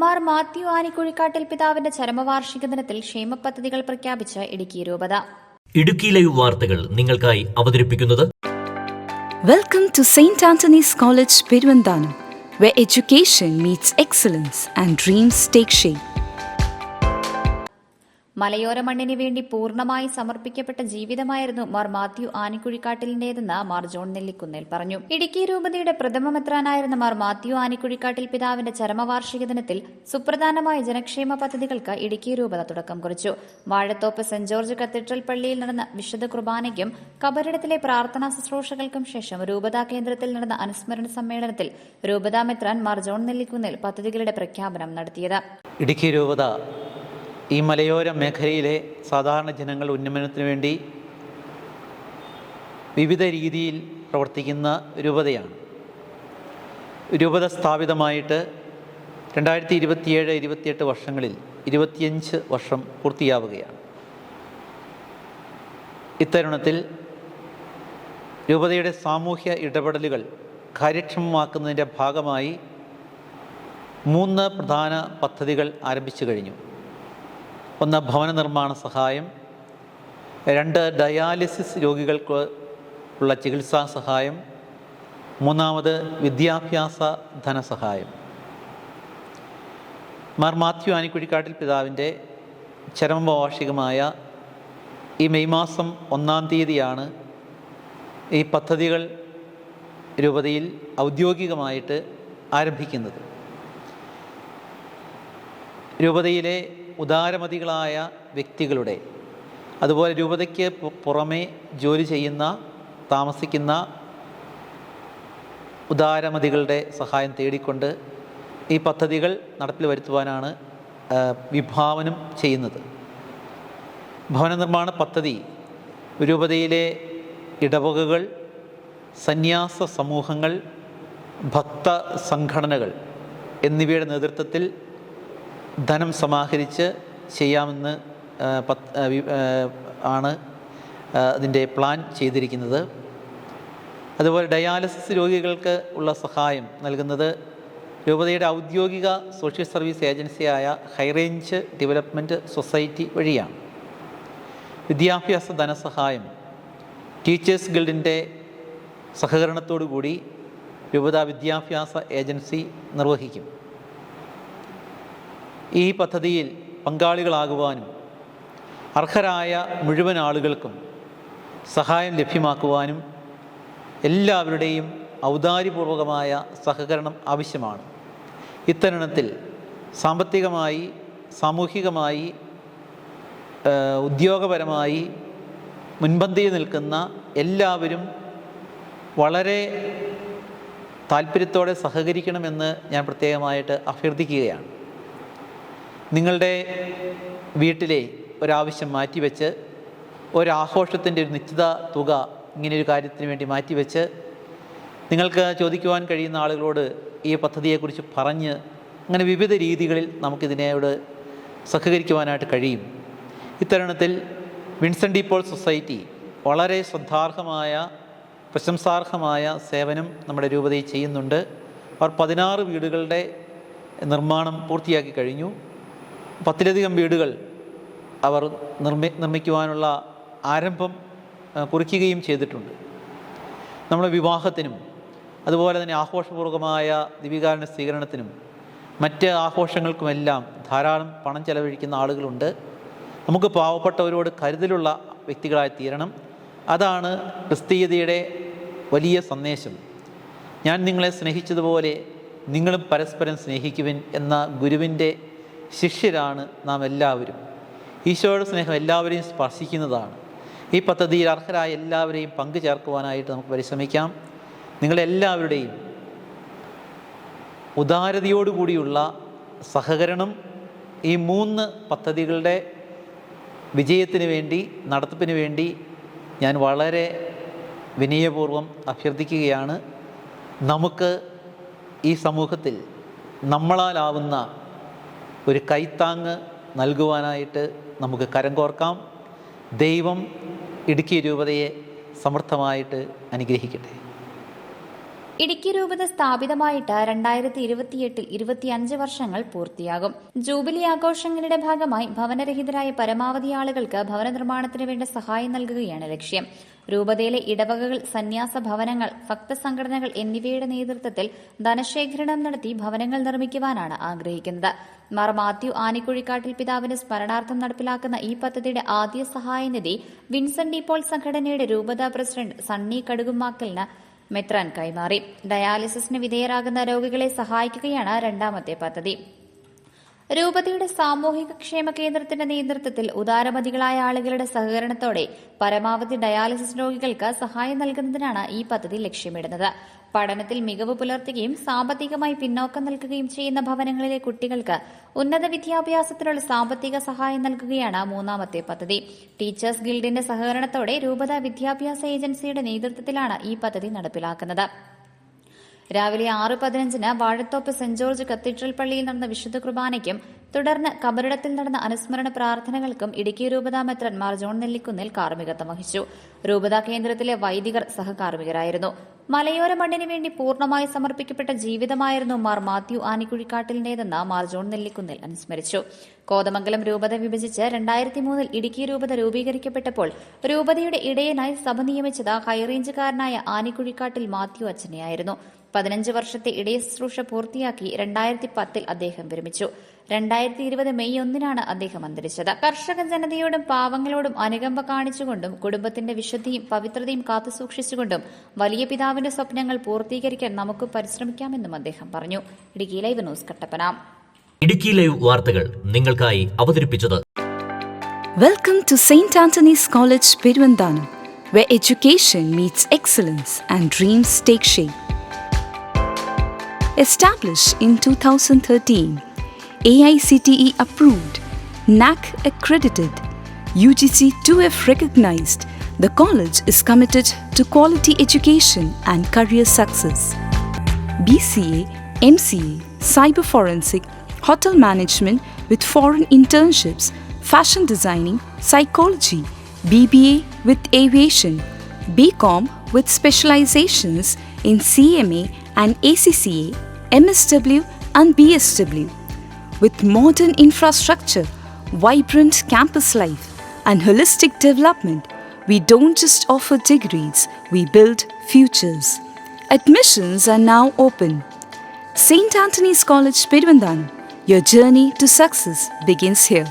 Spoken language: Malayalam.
മാർ മാത്യു ആനിക്കുഴിക്കാട്ടിൽ പിതാവിന്റെ ചരമവാർഷിക ദിനത്തിൽ ക്ഷേമ പദ്ധതികൾ പ്രഖ്യാപിച്ച് ഇടുക്കി രൂപത. ഇടുക്കി ലൈവ് വാർത്തകൾ നിങ്ങൾക്കായി അവതരിപ്പിക്കുന്നത് Welcome to St. Anthony's College, Perundanam, where education meets excellence and dreams take shape. മലയോര മണ്ണിന് വേണ്ടി പൂർണ്ണമായി സമർപ്പിക്കപ്പെട്ട ജീവിതമായിരുന്നു മാർ മാത്യു ആനിക്കുഴിക്കാട്ടിലിന്റേതെന്ന് മാർ ജോൺ നെല്ലിക്കുന്നേൽ പറഞ്ഞു. ഇടുക്കി രൂപതയുടെ പ്രഥമ മെത്രാനായിരുന്ന മാർ മാത്യു ആനിക്കുഴിക്കാട്ടിൽ പിതാവിന്റെ ചരമവാർഷിക ദിനത്തിൽ സുപ്രധാനമായ ജനക്ഷേമ പദ്ധതികൾക്ക് ഇടുക്കി രൂപത തുടക്കം കുറിച്ചു. വാഴത്തോപ്പ് സെന്റ് ജോർജ് കത്തീഡ്രൽ പള്ളിയിൽ നടന്ന വിശുദ്ധ കുർബാനയ്ക്കും കബറിടത്തിലെ പ്രാർത്ഥനാ ശുശ്രൂഷകൾക്കും ശേഷം രൂപതാ കേന്ദ്രത്തിൽ നടന്ന അനുസ്മരണ സമ്മേളനത്തിൽ രൂപതാ മെത്രാൻ മാർ ജോൺ നെല്ലിക്കുന്നേൽ പദ്ധതികളുടെ പ്രഖ്യാപനം നടത്തിയത്. ഇടുക്കി രൂപത ഈ മലയോര മേഖലയിലെ സാധാരണ ജനങ്ങളുടെ ഉന്നമനത്തിന് വേണ്ടി വിവിധ രീതിയിൽ പ്രവർത്തിക്കുന്ന രൂപതയാണ്. രൂപത സ്ഥാപിതമായിട്ട് 2027-28 വർഷങ്ങളിൽ 25 വർഷം പൂർത്തിയാവുകയാണ്. ഇത്തരുണത്തിൽ രൂപതയുടെ സാമൂഹ്യ ഇടപെടലുകൾ കാര്യക്ഷമമാക്കുന്നതിൻ്റെ ഭാഗമായി 3 പ്രധാന പദ്ധതികൾ ആരംഭിച്ചു കഴിഞ്ഞു. 1 ഭവന നിർമ്മാണ സഹായം, 2 ഡയാലിസിസ് രോഗികൾക്ക് ഉള്ള ചികിത്സാ സഹായം, 3 വിദ്യാഭ്യാസ ധനസഹായം. മാർ മാത്യു ആനിക്കുഴിക്കാട്ടിൽ പിതാവിൻ്റെ ചരമവാർഷികമായ ഈ മെയ് മാസം 1-ാം തീയതിയാണ് ഈ പദ്ധതികൾ രൂപതയിൽ ഔദ്യോഗികമായിട്ട് ആരംഭിക്കുന്നത്. രൂപതയിലെ ഉദാരമതികളായ വ്യക്തികളുടെ, അതുപോലെ രൂപതയ്ക്ക് പുറമെ ജോലി ചെയ്യുന്ന താമസിക്കുന്ന ഉദാരമതികളുടെ സഹായം തേടിക്കൊണ്ട് ഈ പദ്ധതികൾ നടപ്പിൽ വരുത്തുവാനാണ് വിഭാവനം ചെയ്യുന്നത്. ഭവന നിർമ്മാണ പദ്ധതി രൂപതയിലെ ഇടവകകൾ, സന്യാസ സമൂഹങ്ങൾ, ഭക്ത സംഘടനകൾ എന്നിവയുടെ നേതൃത്വത്തിൽ ധനം സമാഹരിച്ച് ചെയ്യാമെന്ന് ആണ് അതിൻ്റെ പ്ലാൻ ചെയ്തിരിക്കുന്നത്. അതുപോലെ ഡയാലിസിസ് രോഗികൾക്ക് ഉള്ള സഹായം നൽകുന്നത് രൂപതയുടെ ഔദ്യോഗിക സോഷ്യൽ സർവീസ് ഏജൻസിയായ ഹൈറേഞ്ച് ഡെവലപ്മെൻറ്റ് സൊസൈറ്റി വഴിയാണ്. വിദ്യാഭ്യാസ ധനസഹായം ടീച്ചേഴ്സ് ഗിൽഡിൻ്റെ സഹകരണത്തോടു കൂടി രൂപത വിദ്യാഭ്യാസ ഏജൻസി നിർവഹിക്കും. ഈ പദ്ധതിയിൽ പങ്കാളികളാകുവാനും അർഹരായ മുഴുവൻ ആളുകൾക്കും സഹായം ലഭ്യമാക്കുവാനും എല്ലാവരുടെയും ഔദാര്യപൂർവകമായ സഹകരണം ആവശ്യമാണ്. ഇത്തരുണത്തിൽ സാമ്പത്തികമായി, സാമൂഹികമായി, ഉദ്യോഗപരമായി മുൻപന്തിയിൽ നിൽക്കുന്ന എല്ലാവരും വളരെ താല്പര്യത്തോടെ സഹകരിക്കണമെന്ന് ഞാൻ പ്രത്യേകമായിട്ട് അഭ്യർത്ഥിക്കുകയാണ്. നിങ്ങളുടെ വീട്ടിലെ ഒരാവശ്യം മാറ്റിവെച്ച്, ഒരാഘോഷത്തിൻ്റെ ഒരു നിശ്ചിത തുക ഇങ്ങനെയൊരു കാര്യത്തിന് വേണ്ടി മാറ്റിവെച്ച് നിങ്ങൾക്ക് ചോദിക്കുവാൻ കഴിയുന്ന ആളുകളോട് ഈ പദ്ധതിയെക്കുറിച്ച് പറഞ്ഞ് അങ്ങനെ വിവിധ രീതികളിൽ നമുക്കിതിനോട് സഹകരിക്കുവാനായിട്ട് കഴിയും. ഇത്തരുണത്തിൽ വിൻസെൻ്റ് ഡി പോൾ സൊസൈറ്റി വളരെ ശ്രദ്ധാർഹമായ, പ്രശംസാർഹമായ സേവനം നമ്മുടെ രൂപതയിൽ ചെയ്യുന്നുണ്ട്. അവർ 16 വീടുകളുടെ നിർമ്മാണം പൂർത്തിയാക്കി കഴിഞ്ഞു. 10-ലധികം വീടുകൾ അവർ നിർമ്മിക്കുവാനുള്ള ആരംഭം കുറിക്കുകയും ചെയ്തിട്ടുണ്ട്. നമ്മുടെ വിവാഹത്തിനും അതുപോലെ തന്നെ ആഘോഷപൂർവകമായ ദിവികാരുണ്യ സ്വീകരണത്തിനും മറ്റ് ആഘോഷങ്ങൾക്കുമെല്ലാം ധാരാളം പണം ചെലവഴിക്കുന്ന ആളുകളുണ്ട്. നമുക്ക് പാവപ്പെട്ടവരോട് കരുതലുള്ള വ്യക്തികളായി തീരണം. അതാണ് ക്രിസ്തീയതയുടെ വലിയ സന്ദേശം. ഞാൻ നിങ്ങളെ സ്നേഹിച്ചതുപോലെ നിങ്ങളും പരസ്പരം സ്നേഹിക്കുവിൻ എന്ന ഗുരുവിൻ്റെ ശിഷ്യരാണ് നാം എല്ലാവരും. ഈശോയുടെ സ്നേഹം എല്ലാവരെയും സ്പർശിക്കുന്നതാണ്. ഈ പദ്ധതിയിൽ അർഹരായ എല്ലാവരെയും പങ്കു ചേർക്കുവാനായിട്ട് നമുക്ക് പരിശ്രമിക്കാം. നിങ്ങളെല്ലാവരുടെയും ഉദാരതയോടുകൂടിയുള്ള സഹകരണം ഈ 3 പദ്ധതികളുടെ വിജയത്തിന് വേണ്ടി, നടത്തിപ്പിന് വേണ്ടി ഞാൻ വളരെ വിനയപൂർവ്വം അഭ്യർത്ഥിക്കുകയാണ്. നമുക്ക് ഈ സമൂഹത്തിൽ നമ്മളാലാവുന്ന ഒരു കൈത്താങ്ങ് നൽകുവാനായിട്ട് നമുക്ക് കരം കോർക്കാം. ദൈവം ഇടുക്കി രൂപതയെ സമർത്ഥമായിട്ട് അനുഗ്രഹിക്കട്ടെ. ഇടുക്കി രൂപത സ്ഥാപിതമായിട്ട് 2028 25 വർഷങ്ങൾ പൂർത്തിയാകും. ജൂബിലി ആഘോഷങ്ങളുടെ ഭാഗമായി ഭവനരഹിതരായ പരമാവധി ആളുകൾക്ക് ഭവന നിർമ്മാണത്തിന് വേണ്ട സഹായം നൽകുകയാണ് ലക്ഷ്യം. രൂപതയിലെ ഇടവകകൾ, സന്യാസ ഭവനങ്ങൾ, ഭക്തസംഘടനകൾ എന്നിവയുടെ നേതൃത്വത്തിൽ ധനശേഖരണം നടത്തി ഭവനങ്ങൾ നിർമ്മിക്കുവാനാണ് ആഗ്രഹിക്കുന്നത്. മാർ മാത്യു ആനിക്കുഴിക്കാട്ടിൽ പിതാവിന്റെ സ്മരണാർത്ഥം നടപ്പിലാക്കുന്ന ഈ പദ്ധതിയുടെ ആദ്യ സഹായനിധി വിൻസെന്റ് ഡി പോൾ സംഘടനയുടെ രൂപതാ പ്രസിഡന്റ് സണ്ണി കടുകുമാക്കലിന് മെത്രാൻ കൈമാറി. ഡയാലിസിസിന് വിധേയരാകുന്ന രോഗികളെ സഹായിക്കുകയാണ് രണ്ടാമത്തെ പദ്ധതി. രൂപതയുടെ സാമൂഹിക ക്ഷേമ കേന്ദ്രത്തിന്റെ നേതൃത്വത്തിൽ ഉദാരമതികളായ ആളുകളുടെ സഹകരണത്തോടെ പരമാവധി ഡയാലിസിസ് രോഗികൾക്ക് സഹായം നൽകുന്നതിനാണ് ഈ പദ്ധതി ലക്ഷ്യമിടുന്നത്. പഠനത്തിൽ മികവ് പുലർത്തുകയും സാമ്പത്തികമായി പിന്നോക്കം നിൽക്കുകയും ചെയ്യുന്ന ഭവനങ്ങളിലെ കുട്ടികൾക്ക് ഉന്നത വിദ്യാഭ്യാസത്തിനുള്ള സാമ്പത്തിക സഹായം നൽകുകയാണ് മൂന്നാമത്തെ പദ്ധതി. ടീച്ചേഴ്സ് ഗിൽഡിന്റെ സഹകരണത്തോടെ രൂപത വിദ്യാഭ്യാസ ഏജൻസിയുടെ നേതൃത്വത്തിലാണ് ഈ പദ്ധതി നടപ്പിലാക്കുന്നത്. രാവിലെ 6:15 വാഴത്തോപ്പ് സെന്റ് ജോർജ് കത്തീഡ്രൽ പള്ളിയിൽ നടന്ന വിശുദ്ധ കുർബാനയ്ക്കും തുടർന്ന് കബറിടത്തിൽ നടന്ന അനുസ്മരണ പ്രാർത്ഥനകൾക്കും ഇടുക്കി രൂപതാ മെത്രാൻ മാർ ജോൺ നെല്ലിക്കുന്നിൽ കാർമ്മികത്വം വഹിച്ചു. രൂപതാ കേന്ദ്രത്തിലെ വൈദികർ സഹകാർമ്മികരായിരുന്നു. മലയോര മണ്ണിന് വേണ്ടി പൂർണ്ണമായി സമർപ്പിക്കപ്പെട്ട ജീവിതമായിരുന്നു മാർ മാത്യു ആനിക്കുഴിക്കാട്ടിലിന്റേതെന്ന് മാർ ജോൺ നെല്ലിക്കുന്നിൽ അനുസ്മരിച്ചു. കോതമംഗലം രൂപത വിഭജിച്ച് 2003 ഇടുക്കി രൂപത രൂപീകരിക്കപ്പെട്ടപ്പോൾ രൂപതയുടെ ഇടയനായി സഭ നിയമിച്ചത് ഹൈറേഞ്ചുകാരനായ ആനിക്കുഴിക്കാട്ടിൽ മാത്യു അച്ഛനെയായിരുന്നു. 15 വർഷത്തെ ഇടയ ശുശ്രൂഷ പൂർത്തിയാക്കി 2010 അദ്ദേഹം വിരമിച്ചു. 2020 മെയ് 1 അദ്ദേഹം അന്തരിച്ചത്. കർഷക ജനതയോടും പാവങ്ങളോടും അനുകമ്പ കാണിച്ചുകൊണ്ടും കുടുംബത്തിന്റെ വിശുദ്ധിയും പവിത്രതയും കാത്തുസൂക്ഷിച്ചുകൊണ്ടും വലിയ പിതാവിന്റെ സ്വപ്നങ്ങൾ പൂർത്തീകരിക്കാൻ നമുക്ക് പരിശ്രമിക്കാമെന്നും അദ്ദേഹം പറഞ്ഞു. Idukki live news Kattappana. Idukki live വാർത്തകൾ നിങ്ങൾക്കായി അവതരിപ്പിച്ചത് Welcome to St. Anthony's College, Peruvanthanam, where education meets excellence and dreams take shape. Established in 2013, AICTE approved, NAC accredited, UGC 2F recognized, the college is committed to quality education and career success. BCA, MCA, Cyber Forensic, Hotel Management with foreign internships, Fashion Designing, Psychology, BBA with Aviation, BCom with specializations in CMA and ACCA, MSW and BSW. With modern infrastructure, vibrant campus life and holistic development, we don't just offer degrees, we build futures. Admissions are now open. St. Anthony's College, Peruvanthanam. Your journey to success begins here.